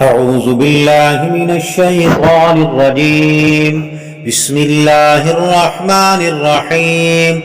أعوذ بالله من الشيطان الرجيم. بسم الله الرحمن الرحيم.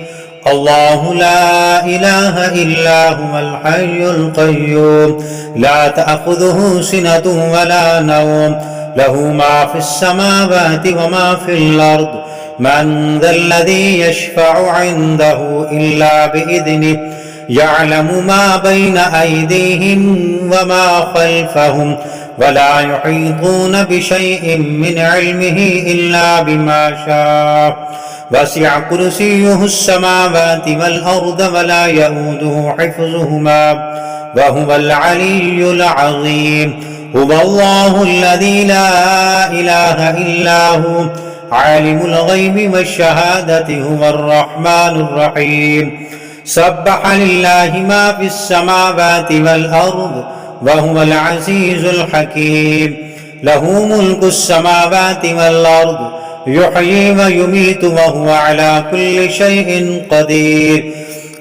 الله لا إله إلا هو الحي القيوم لا تأخذه سنة ولا نوم له ما في السماوات وما في الأرض من ذا الذي يشفع عنده إلا بإذنه يعلم ما بين أيديهم وما خلفهم ولا يحيطون بشيء من علمه إلا بما شاء وسع كرسيه السماوات والأرض ولا يئوده حفظهما وهو العلي العظيم. هو الله الذي لا إله إلا هو عالم الغيب والشهادة هو الرحمن الرحيم. سبح لله ما في السماوات والأرض وهو العزيز الحكيم. له ملك السماوات والأرض يحيي ويميت وهو على كل شيء قدير.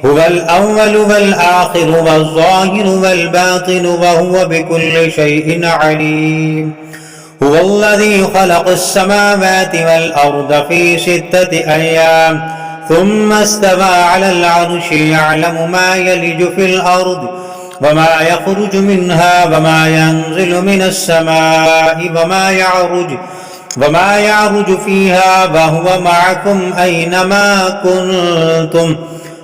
هو الأول والآخر والظاهر والباطن وهو بكل شيء عليم. هو الذي خلق السماوات والأرض في 6 أيام ثم استوى على العرش يعلم ما يلج في الأرض وما يخرج منها وما ينزل من السماء وما يعرج فيها وهو معكم أينما كنتم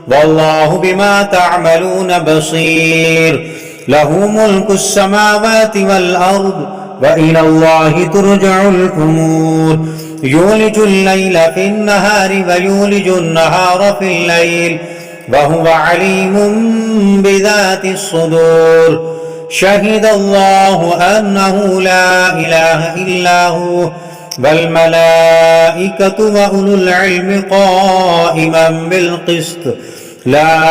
والله بما تعملون بصير. له ملك السماوات والأرض وإلى الله ترجع الأمور. يولج الليل في النهار ويولج النهار في الليل وهو عليم بذات الصدور. شهد الله أنه لا إله إلا هو والملائكة وأولو العلم قائما بالقسط. لا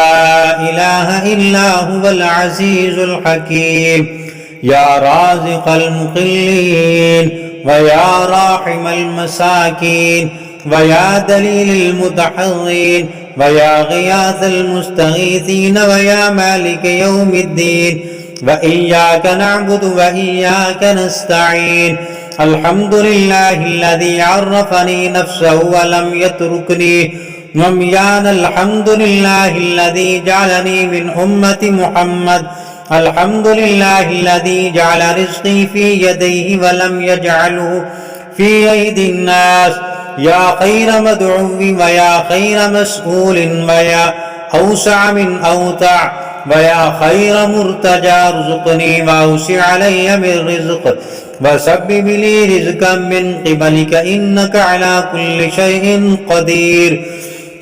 إله إلا هو العزيز الحكيم. يا رازق المقلين ويا راحم المساكين ويا دليل المتحضين ويا غياث المستغيثين ويا مالك يوم الدين. وإياك نعبد وإياك نستعين. الحمد لله الذي عرفني نفسه ولم يتركني عميانا. الحمد لله الذي جعلني من أمة محمد. الحمد لله الذي جعل رزقي في يديه ولم يجعله في أيدي الناس. يا خير مدعو ويا خير مسؤول ويا أوسع من أوتع ويا خير مرتجى ارزقني وأوسع علي من رزق وسبب لي رزقا من قبلك إنك على كل شيء قدير.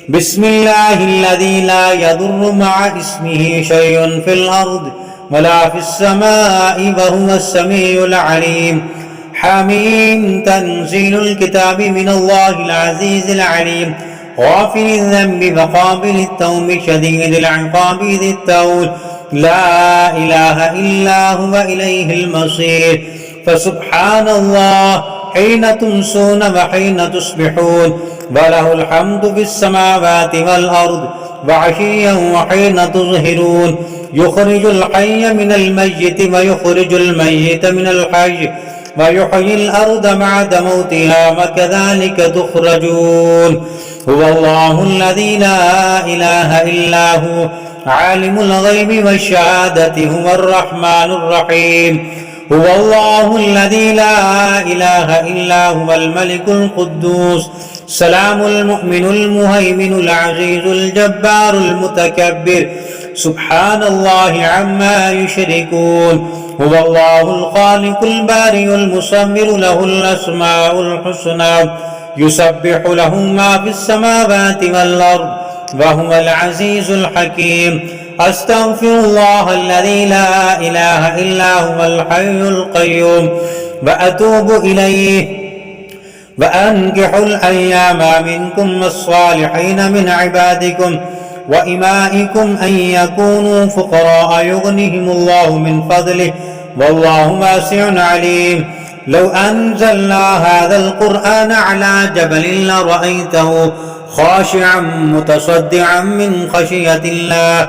بسم الله الذي لا يضر مع اسمه شيء في الأرض ولا في السماء وهو السميع العليم. حميم. تنزيل الكتاب من الله العزيز العليم غافر الذنب وقابل التوب شديد العقاب ذي الطول. لا إله إلا هو إليه المصير. فسبحان الله حين تمسون وحين تصبحون وله الحمد في السماوات والأرض وعشيا وحين تظهرون. يخرج الحي من الميت ويخرج الميت من الحي ويحيي الأرض بعد موتها وكذلك تخرجون. هو الله الذي لا إله إلا هو عالم الغيب والشهادة هو الرحمن الرحيم. هو الله الذي لا إله إلا هو الملك القدوس السلام المؤمن المهيمن العزيز الجبار المتكبر. سبحان الله عما يشركون. هو الله الخالق البارئ المصور له الأسماء الحسنى يسبح له ما في السماوات والأرض وهو العزيز الحكيم. أستغفر الله الذي لا إله إلا هو الحي القيوم وأتوب إليه. وأنكحوا الأيام منكم والصالحين من عبادكم وإمائكم أن يكونوا فقراء يغنهم الله من فضله والله واسع عليم. لو أنزلنا هذا القرآن على جبل لرأيته خاشعا متصدعا من خشية الله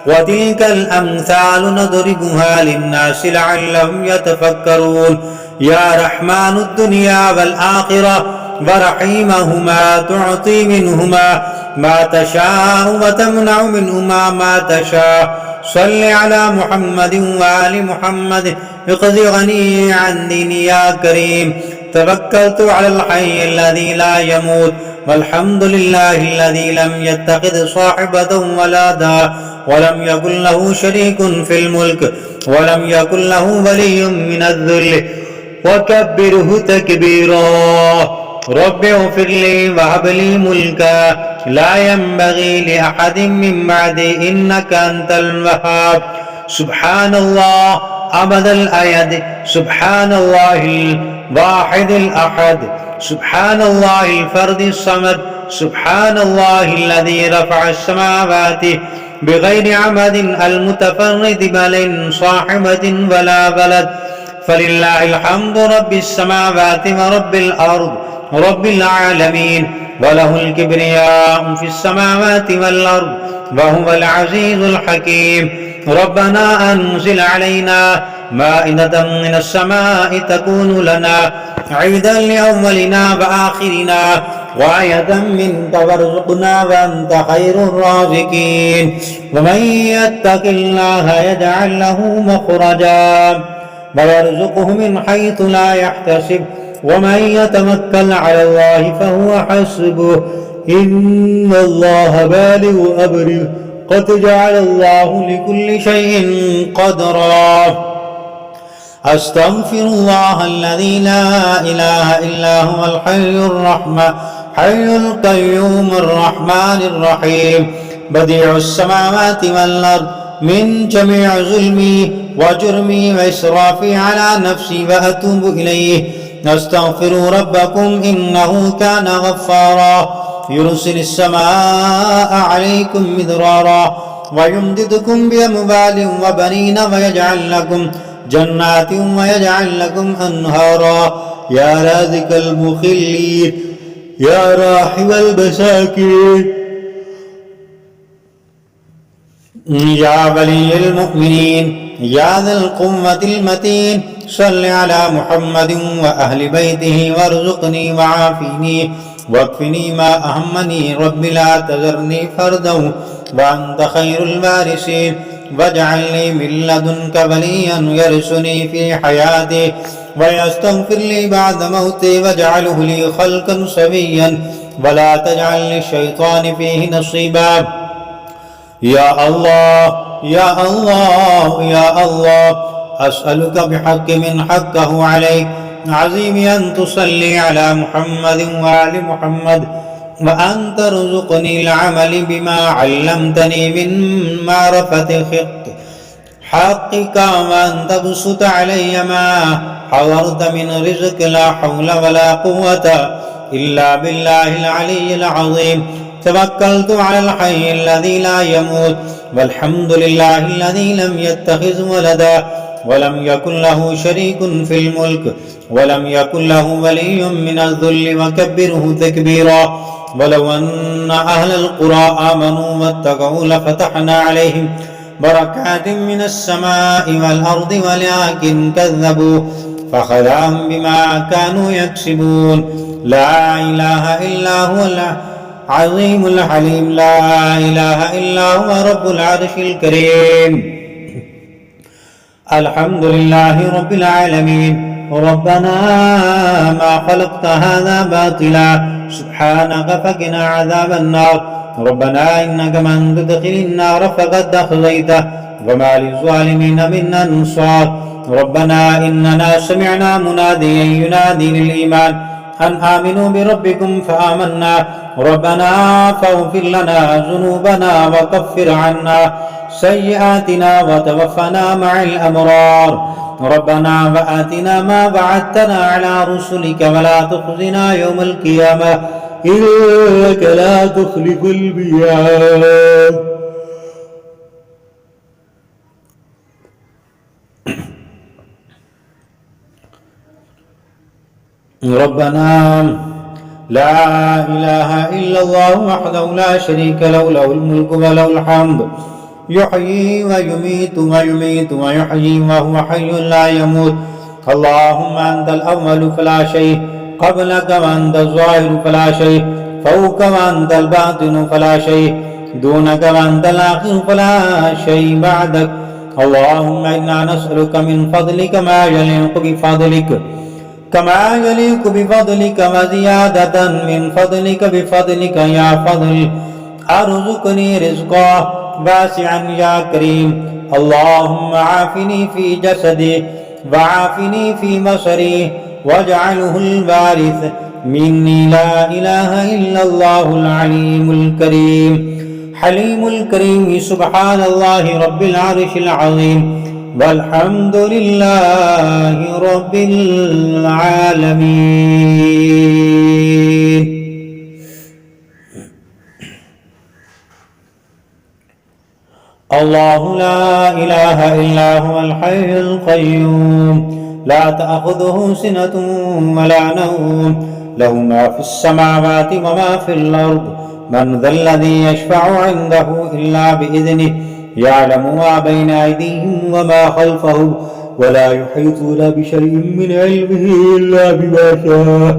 وتلك الأمثال نضربها للناس لعلهم يتفكرون يا رحمن الدنيا والآخرة ورحيمهما تعطي منهما ما تشاء وتمنع منهما ما تشاء صل على محمد وآل محمد اقض غني عن ديني يا كريم توكلت على الحي الذي لا يموت والحمد لله الذي لم يتخذ صاحبة ولدا ولم يكن له شريك في الملك ولم يكن له ولي من الذل وكبره تكبيرا رب اغفر لي وهب لي ملكا لا ينبغي لأحد من بعدي إنك أنت الوهاب سبحان الله أبد الأيد سبحان الله الواحد الأحد سبحان الله الفرد الصمد سبحان الله الذي رفع السماوات بغير عمد المتفرد بل صاحبة ولا بلد فلله الحمد رب السماوات ورب الأرض رب العالمين وله الكبرياء في السماوات والأرض وهو العزيز الحكيم ربنا أنزل علينا مائدة من السماء تكون لنا عيدا لأولنا وآخرنا وآية منك وارزقنا وأنت خير الرازقين ومن يتق الله يجعل له مخرجا ويرزقه من حيث لا يحتسب ومن يتوكل على الله فهو حسبه إن الله بالغ أمره قد جعل الله لكل شيء قدرا أستغفر الله الذي لا إله إلا هو حي القيوم الرحمن الرحيم بديع السماوات والأرض من جميع ظلمي وجرمي وإسرافي على نفسي وأتوب إليه أستغفروا ربكم إنه كان غفارا يرسل السماء عليكم مدرارا ويمددكم بأموال وبنين ويجعل لكم جنات ويجعل لكم أنهارا يا رازق المخلين يا راحم المساكين يا ولي المؤمنين يا ذا القوة المتين صل على محمد وأهل بيته وارزقني وعافني واكفني ما أهمني رب لا تذرني فردا وأنت خير الوارثين واجعل لي من لدنك وليا يرثني في حياتي ويستغفر لي بعد موتي واجعله لي خلقا سويا ولا تجعل للشيطان فيه نصيبا يا الله يا الله يا الله أسألك بحق من حقه عليك عظيم أن تصلي على محمد وآل محمد وأن ترزقني العمل بما علمتني من معرفة حقك وأن تبسط علي ما حضرت من رزق لا حول ولا قوة إلا بالله العلي العظيم توكلت على الحي الذي لا يموت والحمد لله الذي لم يتخذ ولدا ولم يكن له شريك في الملك ولم يكن له ولي من الذل وكبره تكبيرا ولو أن أهل القرى آمنوا واتقوا لفتحنا عليهم بركات من السماء والأرض ولكن كذبوا فأخذناهم بما كانوا يكسبون لا إله إلا هو العظيم الحليم لا إله إلا هو رب العرش الكريم الحمد لله رب العالمين ربنا ما خلقت هذا باطلا سبحانك فقنا عذاب النار ربنا إنك من تدخل النار فقد أخزيته وما للظالمين من أنصار ربنا إننا سمعنا مناديا ينادي للإيمان أن آمنوا بربكم فآمنا ربنا فاغفر لنا ذنوبنا وكفر عنا سيئاتنا وتوفنا مع الأبرار ربنا وآتنا ما وعدتنا على رسلك ولا تخزنا يوم القيامة إنك لا تخلف الميعاد ربنا لا إله إلا الله وحده لا شريك له له الملك وله الحمد يحيي ويميت ويحيي وهو حي لا يموت. اللهم أنت الأول فلا شيء قبلك، وأنت الظاهر فلا شيء فوق، وأنت الباطن فلا شيء دونك، وأنت الآخر فلا شيء بعدك. اللهم إنا نسألك من فضلك ما يليق بفضلك وزيادة من فضلك بفضلك يا فضل. أرزقني رزقا واسعا يا كريم. اللهم عافني في جسدي وعافني في بصري واجعله الوارث مني. لا إله إلا الله العليم الكريم حليم الكريم. سبحان الله رب العرش العظيم والحمد لله رب العالمين. الله لا إله إلا هو الحي القيوم لا تأخذه سنة ولا نوم له ما في السماوات وما في الأرض. من ذا الذي يشفع عنده إلا بإذنه يعلم ما بين أيديهم وما خلفهم ولا يحيطون بشيء من علمه إلا بما شاء.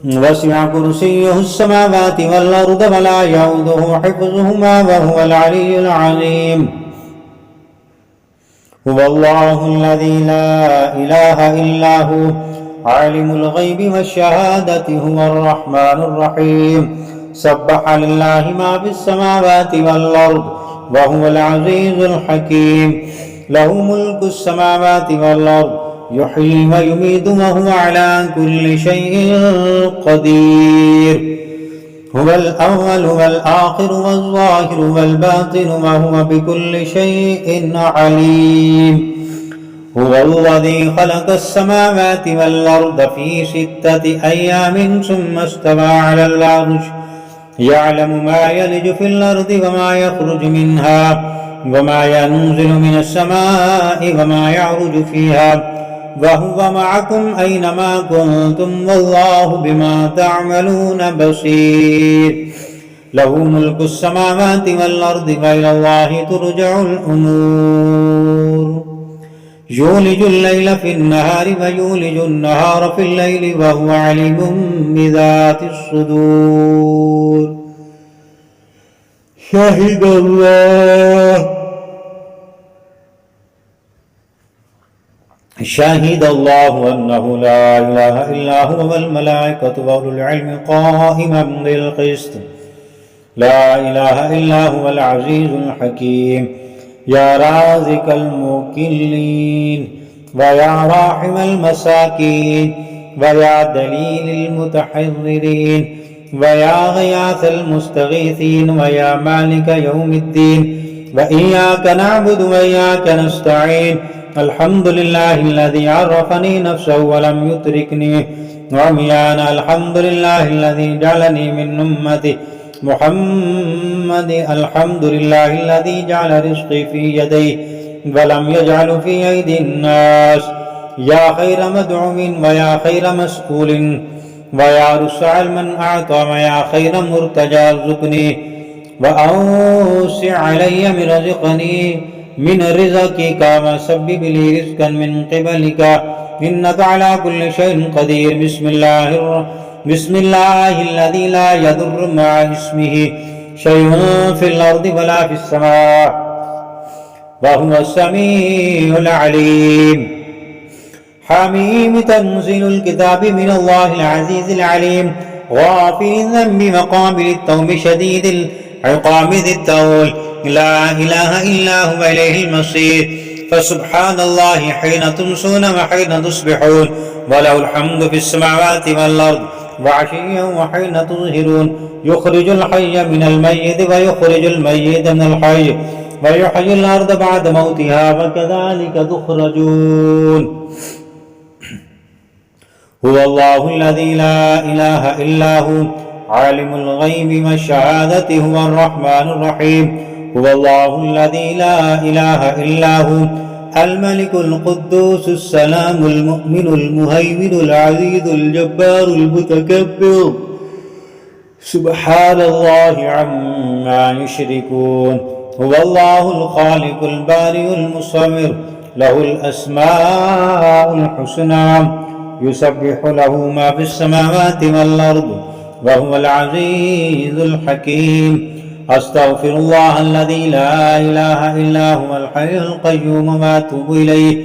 وسع كرسيه السماوات والأرض ولا يؤوده حفظهما وهو العلي العظيم. هو الله الذي لا إله إلا هو عالم الغيب والشهادة هو الرحمن الرحيم. سبح لله ما في السماوات والأرض وهو العزيز الحكيم. له ملك السماوات والأرض يحيي ويميت وهو على كل شيء قدير. هو الأول والآخر والظاهر والباطن وهو بكل شيء عليم. هو الذي خلق السماوات والأرض في 6 أيام ثم استوى على العرش يعلم ما يلج في الأرض وما يخرج منها وما ينزل من السماء وما يعرج فيها وهو معكم أينما كنتم والله بما تعملون بصير. له ملك السماوات والأرض وإلى الله ترجع الأمور. يولج الليل في النهار ويولج النهار في الليل وهو عليم بذات الصدور. شهد الله أنه لا إله إلا هو والملائكة وأولو العلم قائما بالقسط. لا إله إلا هو العزيز الحكيم. يا رازق الموكلين ويا راحم المساكين ويا دليل المتحررين ويا غياث المستغيثين ويا مالك يوم الدين. وإياك نعبد وإياك نستعين. الحمد لله الذي عرفني نفسه ولم يتركني عميانا. الحمد لله الذي جعلني من أمة محمد. الحمد لله الذي جعل رزقي في يديه ولم يجعل في أيدي الناس. يا خير مدعوم ويا خير مسؤول ويا رسع من أعطى ويا خير مرتجى ارزقني وأوسع علي من رزقني من رزقك وسبب لي رزقا من قبلك إنك على كل شيء قدير. بسم الله الذي لا يضر مع اسمه شيء في الأرض ولا في السماء وهو السميع العليم. حميم تنزيل الكتاب من الله العزيز العليم غافر الذنب وقابل التوب شديد العقاب ذي الطول. لا إله إلا هو إليه المصير. فسبحان الله حين تمسون وحين تصبحون وله الحمد في السماوات والأرض وعشيا وحين تظهرون. يخرج الحي من الميت ويخرج الميت من الحي ويحيي الأرض بعد موتها وكذلك تخرجون. هو الله الذي لا إله إلا هو عالم الغيب والشهادة هو الرحمن الرحيم. هو الله الذي لا إله إلا هو الملك القدوس السلام المؤمن المهيمن العزيز الجبار المتكبر. سبحان الله عما يشركون. هو الله الخالق البارئ المصور له الأسماء الحسنى يسبح له ما في السماوات والأرض وهو العزيز الحكيم أستغفر الله الذي لا إله إلا هو الحي القيوم وأتوب إليه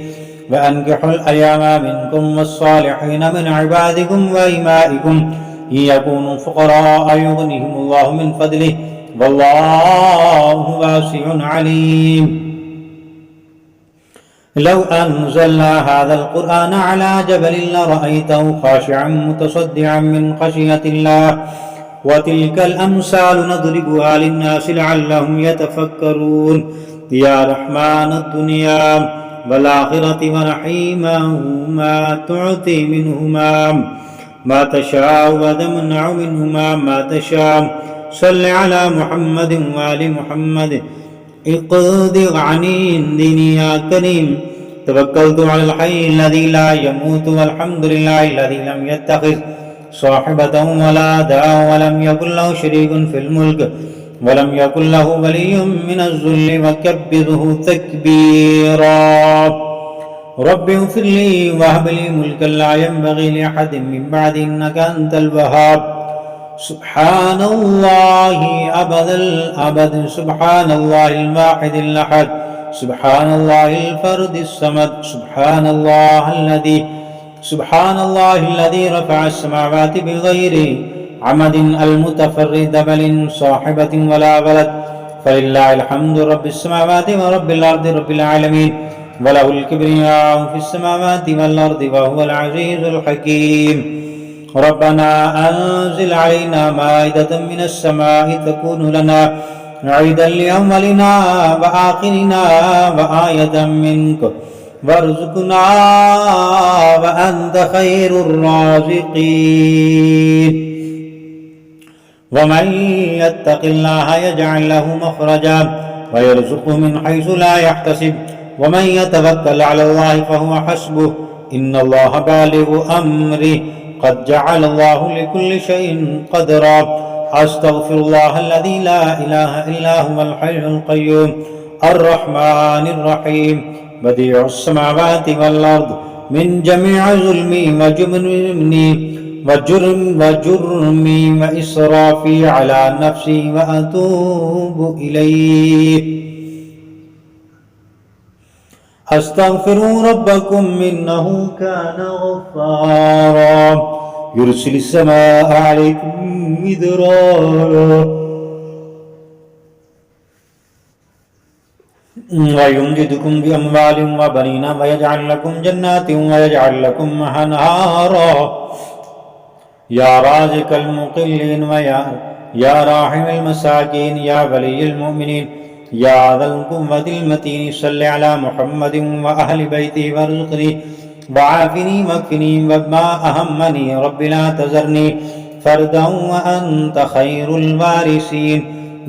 وأنكحوا الأيام منكم والصالحين من عبادكم وإمائكم إن يكونوا فقراء يغنيهم الله من فضله والله واسع عليم. لو أنزلنا هذا القرآن على جبل لرأيته خاشعا متصدعا من خشية الله وتلك الأمثال نضربها للناس لعلهم يتفكرون. يا رحمن الدنيا والآخرة ورحيمهما تعطي منهما ما تشاء وتمنع منهما ما تشاء صل على محمد وآل محمد اقض عني ديني يا كريم. توكلت على الحي الذي لا يموت والحمد لله الذي لم يتخذ صاحبة ولا داء ولم يكن له شريك في الملك ولم يكن له ولي من الذل وكبره تكبيرا. رب اغفر لي وهب لي ملكا لا ينبغي لأحد من بعد إنك أنت الوهاب. سبحان الله أبد الأبد سبحان الله الواحد الأحد سبحان الله الفرد الصمد سبحان الله الذي رفع السماوات بغير عمد المتفرد بل صاحبة ولا ولد فلله الحمد رب السماوات ورب الأرض رب العالمين وله الكبرياء في السماوات والأرض وهو العزيز الحكيم. ربنا أنزل علينا مائدة من السماء تكون لنا عيدا لأولنا وآخرنا وآية منك وارزقنا وأنت خير الرازقين. ومن يتق الله يجعل له مخرجا ويرزقه من حيث لا يحتسب ومن يتوكل على الله فهو حسبه إن الله بالغ أمره قد جعل الله لكل شيء قدرا. أستغفر الله الذي لا إله إلا هو الحي القيوم الرحمن الرحيم بديع السماوات والأرض من جميع ظلمي وجرمي وإسرافي على نفسي وأتوب إليه. أستغفروا ربكم إنه كان غفارا يرسل السماء عليكم مدرارا ويمددكم بأموال وبنين ويجعل لكم جنات ويجعل لكم أنهارا. يا رازق المقلين يا راحم المساكين يا ولي المؤمنين يا ذا القوة المتين صل على محمد وأهل بيته وارزقني وعافني واكفني وما أهمني رب لا تذرني فردا وأنت خير الوارثين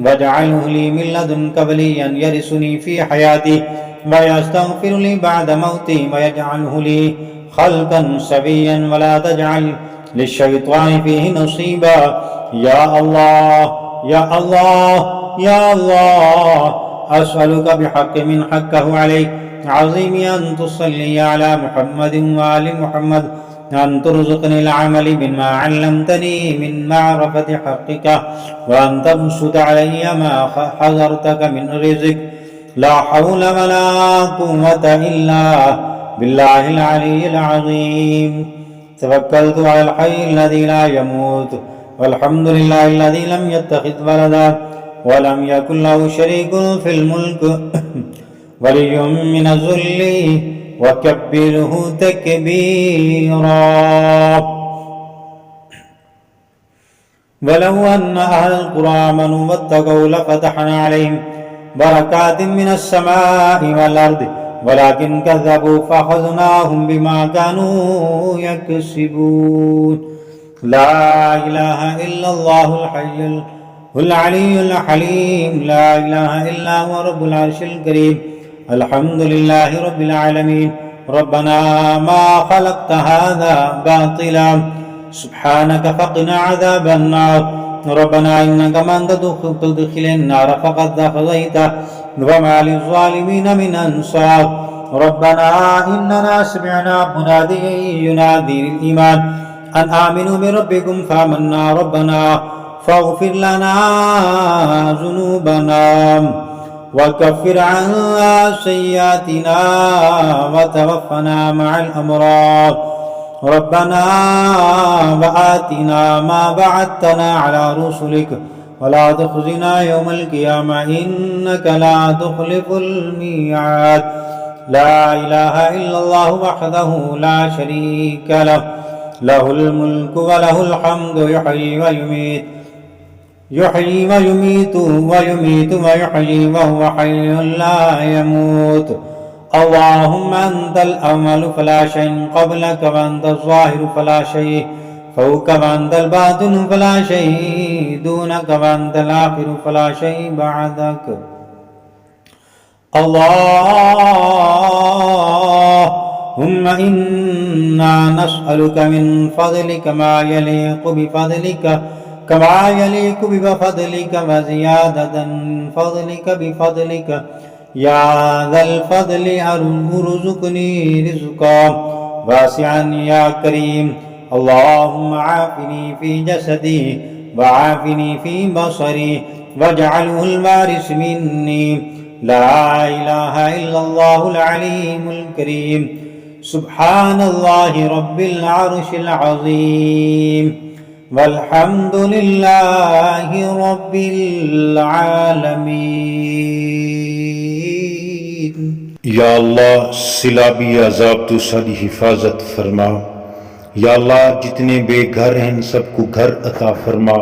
واجعله لي من لدنك وليا يرثني في حياتي ويستغفر لي بعد موتي ويجعله لي خلقا سويا ولا تجعل للشيطان فيه نصيبا. يا الله يا الله يا الله أسألك بحق من حقه عليك عظيم أن تصلي على محمد وآل محمد أن ترزقني العمل بما علمتني من معرفة حقك وأن تبسط علي ما حذرتك من رزق لا حول ولا قوة إلا بالله العلي العظيم. توكلت على الحي الذي لا يموت والحمد لله الذي لم يتخذ ولدا ولم يكن له شريك في الملك ولي من الذل وكبره تكبيرا. ولو أن أهل القرى آمنوا واتقوا لفتحنا عليهم بركات من السماء والأرض ولكن كذبوا فأخذناهم بما كانوا يكسبون. لا إله إلا الله الحي العلي الحليم لا إله إلا هو رب العرش الكريم الحمد لله رب العالمين. ربنا ما خلقت هذا باطلا سبحانك فقنا عذاب النار. ربنا إنك من تدخل النار فقد أخزيته وما للظالمين من أنصار ربنا إننا سمعنا مناديا ينادي للإيمان أن آمنوا بربكم فآمنا ربنا فاغفر لنا ذنوبنا وكفر عنا سيئاتنا وتوفنا مع الأبرار ربنا وآتنا ما وعدتنا على رسلك ولا تخزنا يوم القيامة إنك لا تخلف الميعاد لا إله إلا الله وحده لا شريك له له الملك وله الحمد يحيي ويميت ويحيي وهو حي لا يموت اللهم أنت الأول فلا شيء قبلك وأنت الظاهر فلا شيء فوق وأنت الباطن فلا شيء دونك وأنت الآخر فلا شيء بعدك اللهم إنا نسألك من فضلك ما يليق بفضلك كما يليق بفضلك وزيادة فضلك بفضلك يا ذا الفضل ارزقني رزقا واسعا يا كريم اللهم عافني في جسدي وعافني في بصري واجعله الوارث مني لا إله إلا الله العليم الكريم سبحان الله رب العرش العظيم والحمد لله رب العالمين या अल्लाह सिलाबी अजाब तो सारी हिफाजत फरमा। या अल्लाह जितने बेघर हैं सबको घर अता फरमा।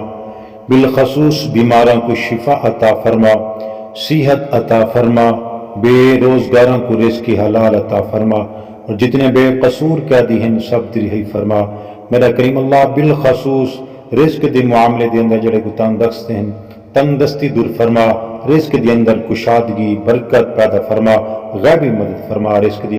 बिलखसूस बीमारों को शिफा अता फरमा, सेहत अता फरमा। बेरोजगारों को रिज़्क़ हलाल अता फरमा और जितने बेकसूर कैदी हैं सब दी रिहाई फरमा। मेरा करीम अल्लाह बिलखसूस रिज़्क़ के मामले के अंदर जड़े को तंगदस्त हैं तंगदस्ती दूर फरमा। रिज़्क़ के अंदर कुशादगी बरकत पैदा फरमा, गैबी मदद फरमा। रिज़्क़